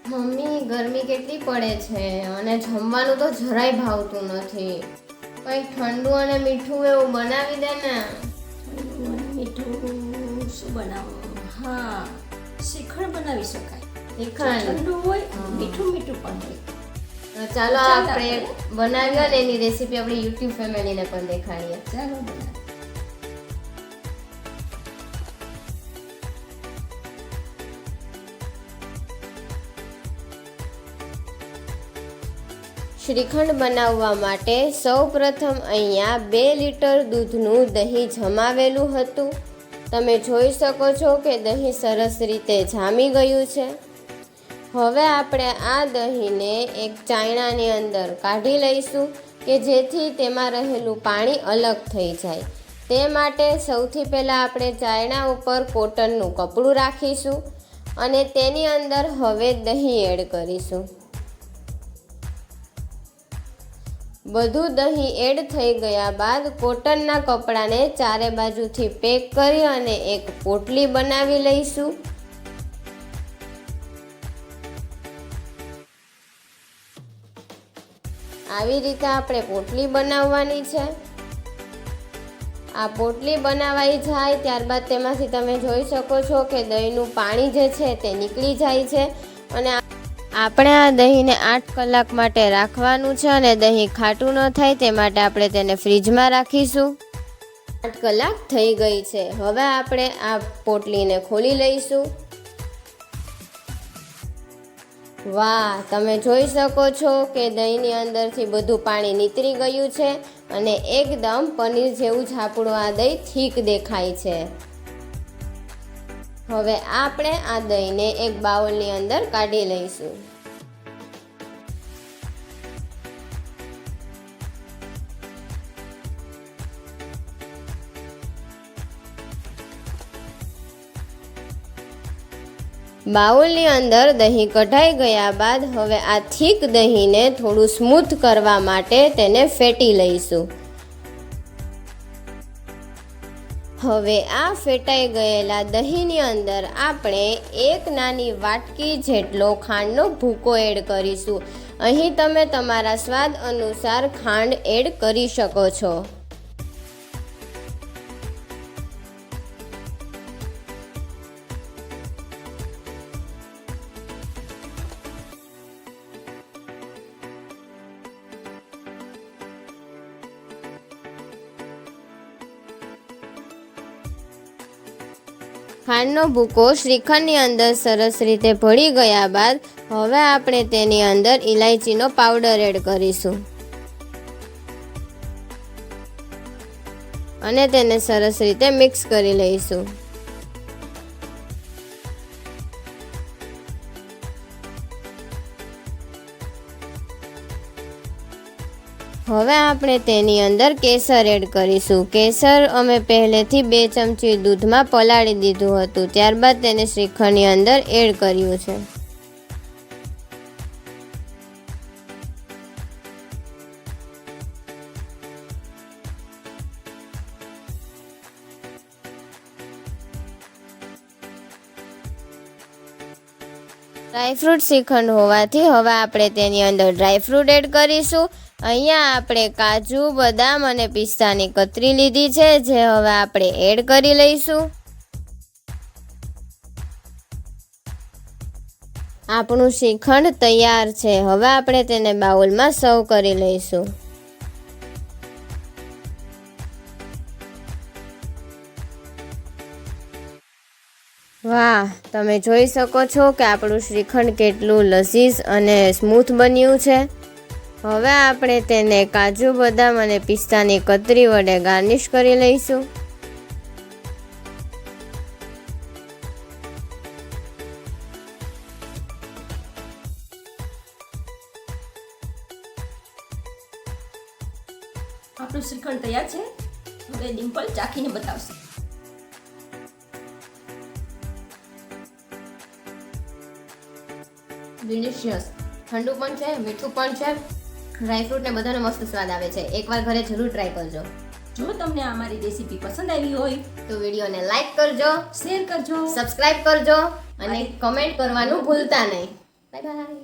Mummy ગરમી કેટલી પડે છે અને જમવાનું તો જરાય ભાવતું નથી. કંઈક ઠંડુ અને મીઠું એવું બનાવી દે ને. ઠંડુ અને મીઠું શું બનાવું? હા, શ્રીખંડ બનાવી શકાય. શ્રીખંડ ઠંડુ હોય, મીઠું મીઠું પણ હોય. ચાલો આપણે બનાવીએ ને એની રેસીપી આપણી યુટ્યુબ ફેમિલીને પણ દેખાડીએ. ચાલો બનાવીએ. શ્રીખંડ બનાવવા માટે સૌપ્રથમ અહીંયા 2 લીટર દૂધનું દહીં જમાવેલું હતું. તમે જોઈ શકો છો કે દહીં સરસ રીતે જામી ગયું છે. હવે આપણે આ દહીંને એક ચાયણાની અંદર કાઢી લઈશું કે જેથી તેમાં રહેલું પાણી અલગ થઈ જાય. તે માટે સૌથી પહેલાં આપણે ચાયણા ઉપર કોટનનું કપડું રાખીશું અને તેની અંદર હવે દહીં એડ કરીશું. બધું દહીં એડ થઈ ગયા બાદ કોટનના કપડાને ચારે બાજુથી પેક કરી અને એક પોટલી બનાવી લઈશું. આવી રીતે આપણે પોટલી બનાવવાની છે. આ પોટલી બનાવાઈ જાય ત્યારબાદ તેમાંથી તમે જોઈ શકો છો કે દહીંનું પાણી જે છે તે નીકળી જાય છે અને આપણે આ દહીંને 8 કલાક માટે રાખવાનું છે અને દહીં ખાટું ન થાય તે માટે આપણે તેને ફ્રીજમાં રાખીશું. 8 કલાક થઈ ગઈ છે. હવે આપણે આ પોટલીને ખોલી લઈશું. વાહ, તમે જોઈ શકો છો કે દહીંની અંદરથી બધું પાણી નીતરી ગયું છે અને એકદમ પનીર જેવું ઝાપડું આ દહીં થીક દેખાય છે. હવે આપણે આ દહીંને એક બાઉલની અંદર કાઢી લઈશું. બાઉલની અંદર દહીં કઢાઈ ગયા બાદ હવે આ થીક દહીંને થોડું સ્મૂથ કરવા માટે તેને ફેટી લઈશું. હવે આ ફેટાઈ ગયેલા દહીંની અંદર આપણે એક નાની વાટકી જેટલો ખાંડનો ભૂકો એડ કરીશું. અહીં તમે તમારા સ્વાદ અનુસાર ખાંડ એડ કરી શકો છો. ખાંડનો ભૂકો શ્રીખંડની અંદર સરસ રીતે ભળી ગયા બાદ હવે આપણે તેની અંદર ઇલાયચીનો પાવડર એડ કરીશું અને તેને સરસ રીતે મિક્સ કરી લઈશું. હવે આપણે તેની અંદર કેસર એડ કરીશું. કેસર અમે પહેલેથી 2 ચમચી દૂધમાં પલાળી દીધું હતું, ત્યારબાદ તેને શ્રીખંડની અંદર એડ કર્યું છે. ડ્રાયફ્રૂટ શ્રીખંડ હોવાથી હવે આપણે તેની અંદર ડ્રાયફ્રૂટ એડ કરીશું. અહીંયા આપણે કાજુ, બદામ અને પિસ્તાની કતરી લીધી છે જે હવે આપણે એડ કરી લઈશું. આપણું શ્રીખંડ તૈયાર છે. હવે આપણે તેને બાઉલમાં સર્વ કરી લઈશું. વાહ, તમે જોઈ શકો છો કે આપણું શ્રીખંડ કેટલું લઝીઝ અને સ્મૂથ બન્યું છે. હવે આપણે તેને કાજુ, બદામ અને પિસ્તાની કતરી વડે ગાર્નિશ કરી લઈશું. આપણું શ્રીખંડ તૈયાર છે. હવે ડિમ્પલ ચાખીને બતાવશે. ડિલિશિયસ. ઠંડુ પણ છે, મીઠું પણ છે, ડ્રાયફ્રૂટ ને બધાનો મસ્ત સ્વાદ આવે છે. એકવાર ઘરે જરૂર ટ્રાય કરજો. જો તમને અમારી રેસીપી પસંદ આવી હોય તો વિડીયોને લાઈક કરજો, શેર કરજો, સબસ્ક્રાઇબ કરજો અને કમેન્ટ કરવાનું ભૂલતા નહીં. Bye bye.